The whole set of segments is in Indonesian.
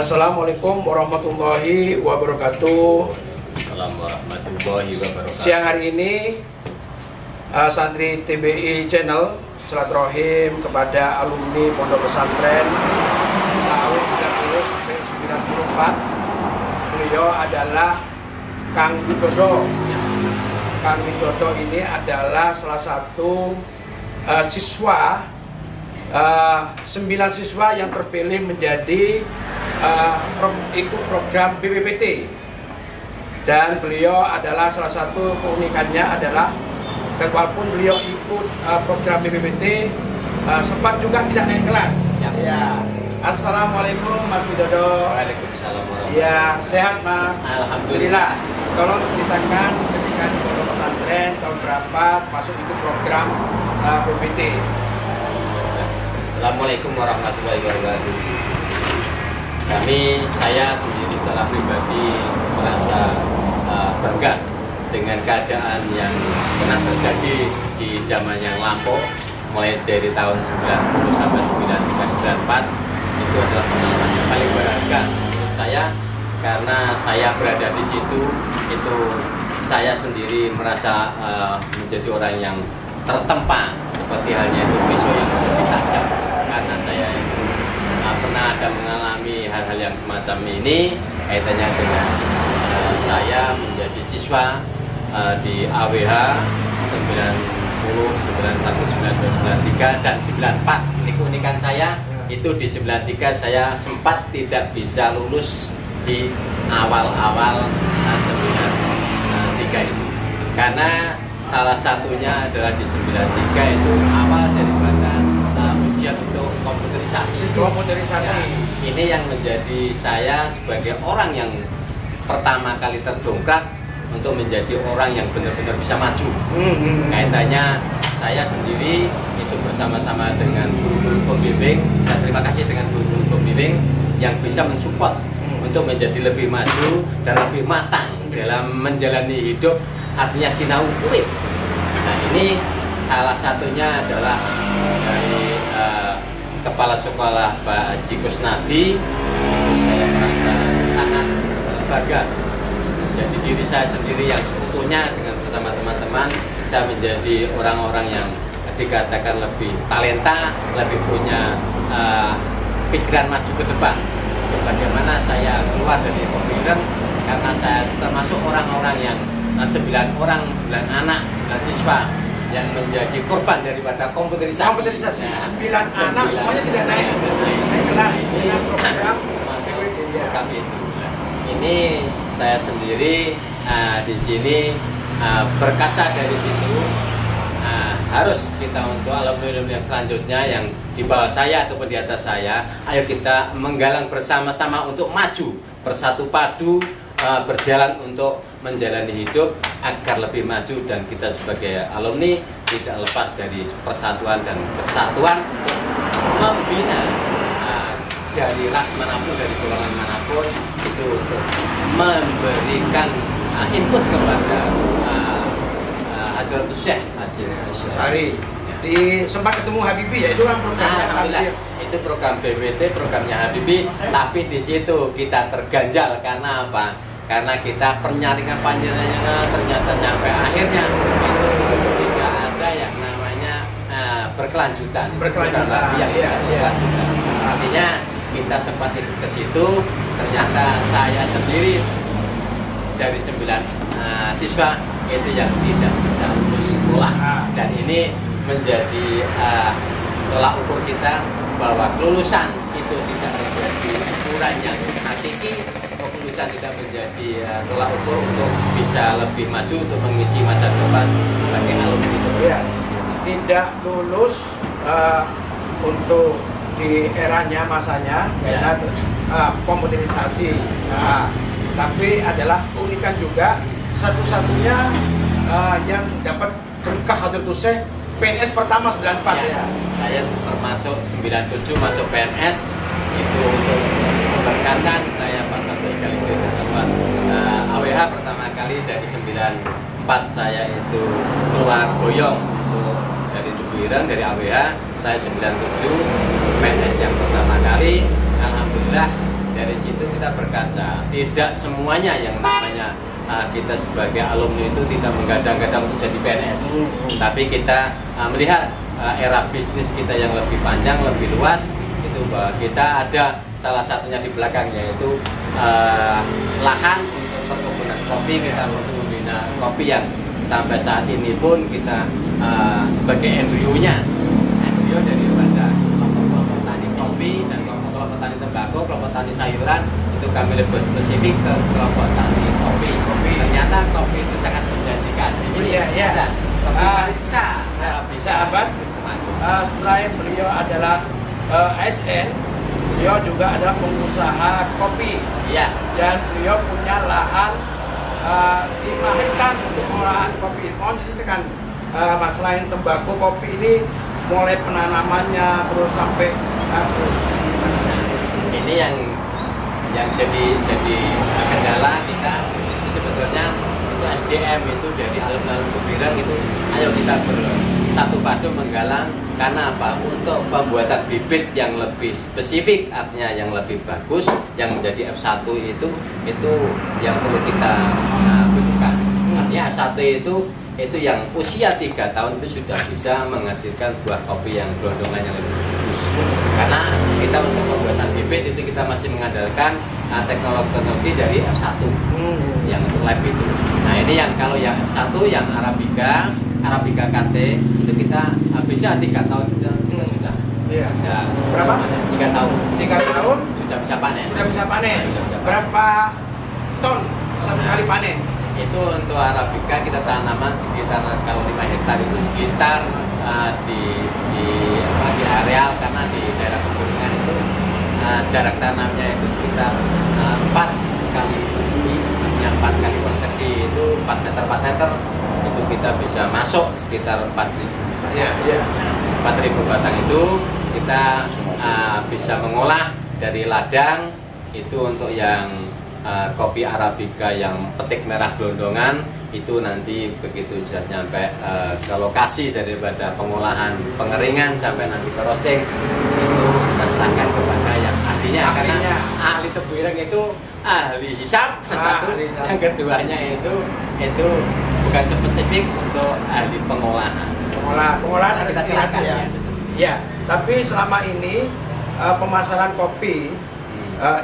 Assalamualaikum warahmatullahi wabarakatuh. Assalamualaikum warahmatullahi wabarakatuh. Siang hari ini santri TBI Channel silaturahim kepada alumni Pondok Pesantren tahun 90 sampai 94. Beliau adalah Kang Widodo. Kang Widodo ini adalah salah satu siswa 9 siswa yang terpilih menjadi ikut program BPPT, dan beliau adalah salah satu keunikannya adalah walaupun beliau ikut program BPPT sempat juga tidak naik kelas. Ya. Assalamualaikum Mas Widodo. Waalaikumsalam. Ya, sehat Mas? Alhamdulillah. Tolong ceritakan ketika di Pondok Pesantren tahun berapa masuk ikut program BPPT. Assalamualaikum warahmatullahi wabarakatuh. Saya sendiri secara pribadi merasa bangga dengan keadaan yang pernah terjadi di zaman yang lampau, mulai dari tahun 90 sampai 93-94. Itu adalah pengalaman yang paling berharga untuk saya, karena saya berada di situ. Itu saya sendiri merasa menjadi orang yang tertempa, seperti halnya itu pisau yang sudah ditajam, karena saya itu pernah ada mengalami hal-hal yang semacam ini kaitannya dengan saya menjadi siswa di AWH 90, 91, 92, 93 dan 94. Ini keunikan saya, itu di 93 saya sempat tidak bisa lulus di awal-awal 93 itu, karena salah satunya adalah di 93 itu awal daripada ujian untuk komputerisasi. Komputerisasi. Ya, ini yang menjadi saya sebagai orang yang pertama kali terdongkrak untuk menjadi orang yang benar-benar bisa maju. Kaitannya saya sendiri itu bersama-sama dengan guru-guru pembimbing. Dan terima kasih dengan guru-guru pembimbing yang bisa mensupport untuk menjadi lebih maju dan lebih matang dalam menjalani hidup, artinya sinau urip. Nah, ini salah satunya adalah dari Kepala Sekolah Pak Haji Kusnadi. Itu saya merasa sangat bangga. Jadi diri saya sendiri yang seutuhnya dengan bersama teman-teman bisa menjadi orang-orang yang dikatakan lebih talenta, lebih punya pikiran maju ke depan. Bagaimana saya keluar dari pembimbingan, karena saya termasuk orang-orang yang 9 anak, 9 siswa yang menjadi korban daripada komputerisasi. Komputerisasi. 9 anak semuanya tidak naik kelas dengan program program itu. Ini saya sendiri di sini berkaca dari situ, harus kita untuk alumni yang selanjutnya yang di bawah saya ataupun di atas saya, ayo kita menggalang bersama-sama untuk maju, bersatu padu, berjalan untuk menjalani hidup agar lebih maju, dan kita sebagai alumni tidak lepas dari persatuan dan kesatuan untuk membina dari ras manapun, dari golongan manapun, itu untuk memberikan input kepada Hadratus Syekh hari. Sempat ketemu Habibie, ya itu kan programnya Alhamdulillah. Itu program BPT, programnya Habibie, tapi di situ kita terganjal karena apa? Karena kita penyaringan ternyata sampai akhirnya itu tidak ada yang namanya berkelanjutan. Berkelanjutan. Artinya kita sempat ikut ke situ, ternyata saya sendiri dari 9 siswa itu yang tidak bisa lulus sekolah, dan ini menjadi tolak ukur kita bahwa kelulusan itu tidak terjadi ukuran yang hakiki. Kelulusan tidak menjadi tolak ukur untuk bisa lebih maju untuk mengisi masa depan sebagai alumni. Ya, tidak lulus untuk di eranya masanya karena komputerisasi. Tapi adalah keunikan juga satu-satunya yang dapat berkah Hadratus Syekh PNS pertama 94 ya. Saya termasuk 97 masuk PNS, itu untuk keberkasan saya pas sampai kali dapat AWH pertama kali dari 94 saya itu keluar boyong untuk dari Tubuhiran, dari AWH saya 97 PNS yang pertama kali. Alhamdulillah dari situ kita berkaca, tidak semuanya yang namanya kita sebagai alumni itu tidak menggadang-gadang untuk jadi PNS, tapi kita melihat era bisnis kita yang lebih panjang, lebih luas, itu bahwa kita ada salah satunya di belakang, yaitu lahan untuk perkebunan kopi. Kita untuk membina kopi yang sampai saat ini pun kita sebagai embryo daripada kelompok tani kopi dan kelompok tani tembakau, kelompok tani sayuran, itu kami lebih spesifik ke kelompok tani kopi. Ternyata kopi itu sangat menjanjikan. Iya. Sahabat, selain beliau adalah ASN, beliau juga adalah pengusaha kopi. Iya. Dan beliau punya lahan 5 hektar untuk pengolahan kopi. Mohon diceritakan Mas, selain tembakau, kopi ini mulai penanamannya terus sampai ini yang jadi kendala kita itu sebetulnya untuk SDM itu dari alumni Birang itu, ayo kita bersatu padu menggalang. Karena apa? Untuk pembuatan bibit yang lebih spesifik, artinya yang lebih bagus, yang menjadi F1 itu yang perlu kita butuhkan. Artinya F1 itu yang usia 3 tahun itu sudah bisa menghasilkan buah kopi yang gelondongannya lebih bagus. Karena kita untuk pembuatan bibit itu kita masih mengandalkan teknologi dari F1 yang untuk lab itu. Nah ini yang kalau yang F1 yang Arabica KT itu kita bisa 3 tahun kita sudah bisa berapa? 3 tahun. 3 tahun sudah bisa panen. Berapa ton satu kali panen? Itu untuk Arabica kita tanaman sekitar, kalau 5 hektar itu sekitar di areal, karena di daerah pegunungan itu jarak tanamnya itu sekitar 4 kali persegi, artinya 4 kali persegi itu 4 meter itu kita bisa masuk sekitar 4.000 batang itu kita bisa mengolah dari ladang itu untuk yang kopi Arabica yang petik merah gelondongan itu nanti begitu sudah nyampe ke lokasi daripada pengolahan pengeringan sampai nanti ke roasting itu kita serahkan kepada yang ahlinya. Karena ahli Tebu Ireng itu ahli hisap, yang keduanya itu bukan spesifik untuk ahli pengolahan kita serahkan ya. Tapi selama ini pemasaran kopi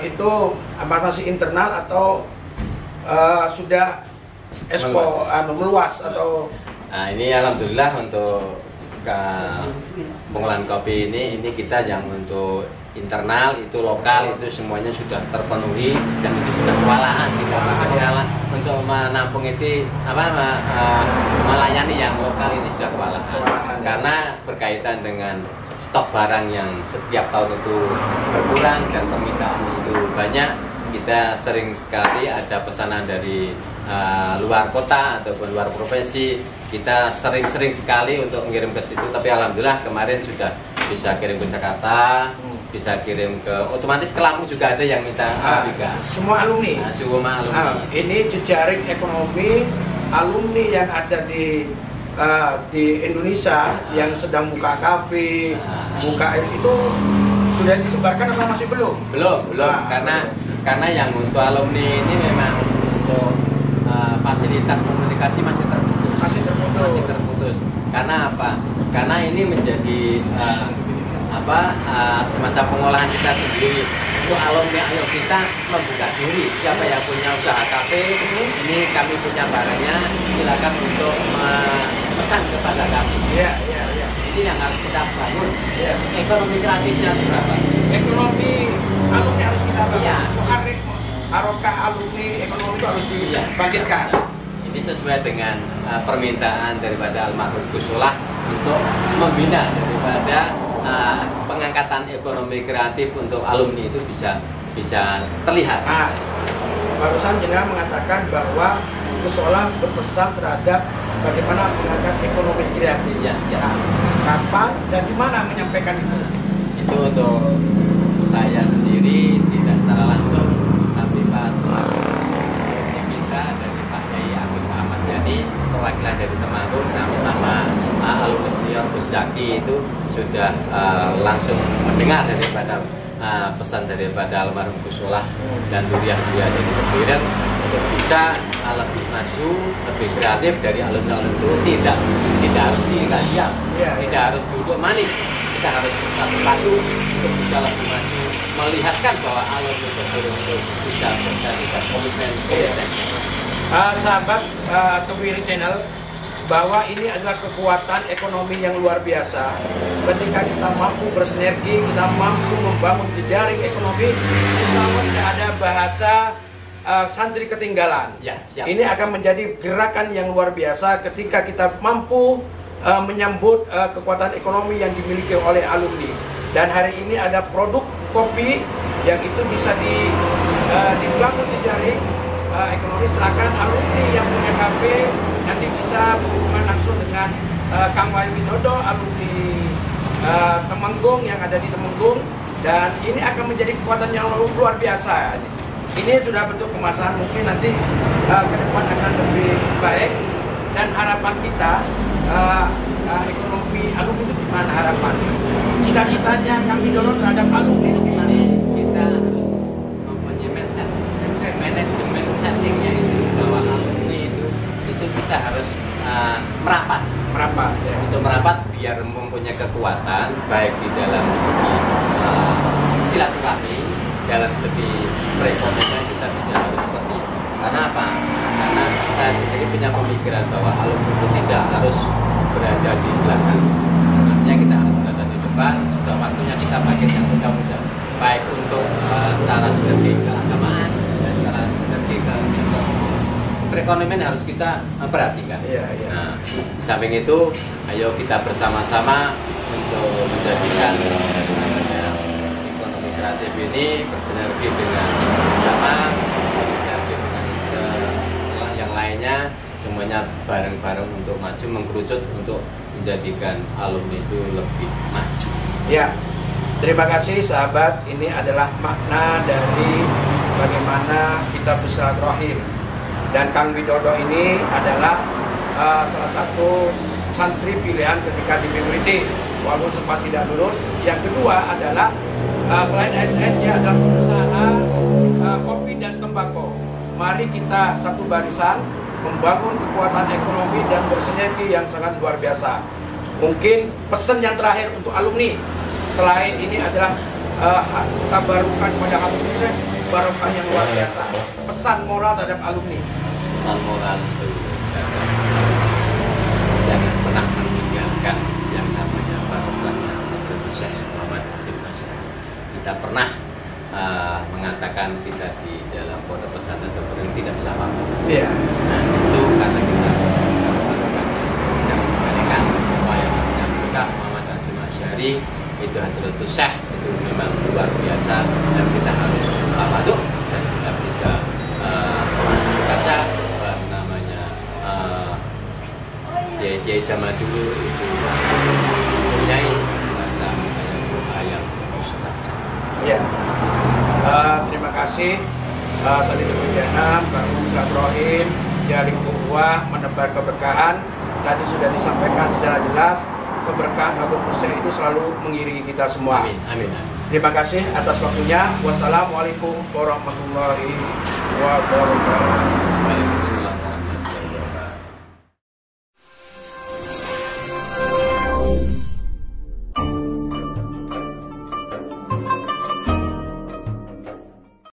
itu masih internal atau sudah meluas atau? Nah, ini alhamdulillah untuk pengolahan kopi ini kita yang untuk internal itu lokal itu semuanya sudah terpenuhi dan itu sudah kewalahan kita untuk menampung itu melayani yang lokal ini sudah kewalahan karena berkaitan dengan stok barang yang setiap tahun itu berkurang dan permintaan itu banyak. Kita sering sekali ada pesanan dari luar kota ataupun luar provinsi. Kita sering-sering sekali untuk mengirim ke situ. Tapi alhamdulillah kemarin sudah bisa kirim ke Jakarta, bisa kirim ke otomatis ke Lampung juga ada yang minta Arabica. Semua alumni. Semua alumni. Ini jejaring ekonomi alumni yang ada di Indonesia yang sedang buka kafe, buka itu sudah disebarkan atau masih belum? Belum. Karena yang untuk alumni ini memang untuk fasilitas komunikasi masih terputus. Karena apa? Karena ini menjadi semacam pengolahan kita sendiri. Untuk alumni ayo kita membuka diri. Siapa yang punya usaha kafe, ini kami punya barangnya, silakan untuk pesan kepada kami. Iya. Ini yang harus kita bangun. Ekonomi kreatifnya berapa? Ekonomi alumni harus kita bangun. Iya. Harokah alumni ekonomi itu harus dibangkitkan. Ini sesuai dengan permintaan daripada almarhum Gus Solah untuk membina daripada pengangkatan ekonomi kreatif untuk alumni itu bisa terlihat. Barusan jenengan mengatakan bahwa Gus Solah berpesan terhadap bagaimana mengangkat ekonomi kreatif. Ya. Kapan dan di mana menyampaikan itu? Itu untuk saya sendiri tidak secara langsung, tapi pas kita dari Pak Yai Agus Ahmad Yani, perwakilan dari Temanggung sama alumni senior Gus Zaki itu sudah langsung mendengar daripada pesan daripada almarhum Gusolah dan Duriah-Duriah dari Kepiren untuk bisa lebih maju, lebih kreatif dari alumni-alumni itu tidak harus tinggal diam, tidak harus duduk manis, kita harus satu untuk bisa lebih maju, melihatkan bahwa alumni itu bisa berdasarkan komitmen. Sahabat Kepiren Channel, bahwa ini adalah kekuatan ekonomi yang luar biasa. Ketika kita mampu bersinergi, kita mampu membangun jejaring ekonomi, insya Allah tidak ada bahasa santri ketinggalan. Ya, siap. Ini akan menjadi gerakan yang luar biasa ketika kita mampu menyambut kekuatan ekonomi yang dimiliki oleh alumni. Dan hari ini ada produk kopi yang itu bisa dibangun jejaring ekonomi. Silakan alumni yang punya kafe nanti bisa berhubungan langsung dengan Kang Wayu Widodo, alumni Temenggung yang ada di Temenggung, dan ini akan menjadi kekuatan yang luar biasa. Ini sudah bentuk kemasan, mungkin nanti ke depan akan lebih baik, dan harapan kita ekonomi alumni itu gimana harapan? Cita-citanya Kang Widodo terhadap alumni itu gimana? Kita harus mempunyai manajemen settingnya itu bahwa alumni itu kita harus merapat ya. Untuk merapat biar mempunyai kekuatan baik di dalam segi silaturahmi, dalam segi perekonomian kita bisa harus seperti itu. Karena apa? Karena saya sendiri punya pemikiran bahwa alumni itu tidak harus berada di belakang, artinya kita harus berada di depan. Sudah waktunya kita bangkit yang muda-muda, baik untuk secara sinergi keagamaan dan secara sinergi perekonomian harus kita perhatikan. Nah, di samping itu, ayo kita bersama-sama untuk menjadikan ekonomi kreatif ini bersinergi dengan zaman, bersinergi dengan yang lainnya, semuanya bareng-bareng untuk maju, mengkerucut untuk menjadikan alumni itu lebih maju. Ya, terima kasih sahabat. Ini adalah makna dari bagaimana kita bersilaturahim. Dan Kang Widodo ini adalah salah satu santri pilihan ketika di PPT, walaupun sempat tidak lulus. Yang kedua adalah selain ASN, dia adalah pengusaha kopi dan tembakau. Mari kita satu barisan membangun kekuatan ekonomi dan bersinergi yang sangat luar biasa. Mungkin pesan yang terakhir untuk alumni, selain ini adalah tabarukan kepada alumni, barokah yang luar biasa. Pesan moral terhadap alumni. Pesan moral itu jangan pernah meninggalkan yang namanya barokahnya Syekh Muhammad Hasyim Asy'ari. Kita pernah mengatakan kita di dalam pondok pesantren Kepiren tidak bisa apa-apa. Iya. Nah, itu karena kita jangan sepelekan apa yang namanya berkah Muhammad Hasyim Asy'ari itu Hadratus Syekh itu memang luar biasa, dan kita harus tawaduk dan kita bisa baca apa namanya Kiai zaman dulu itu mempunyai baca ayat mustajab. Ya. Terima kasih saling berjalan, bangun silaturahim, jaring ukhuwah, menebar keberkahan. Tadi sudah disampaikan secara jelas, keberkahan Hadratus Syekh itu selalu mengiringi kita semua. Amin. Amin. Terima kasih atas waktunya. Wassalamualaikum warahmatullahi wabarakatuh.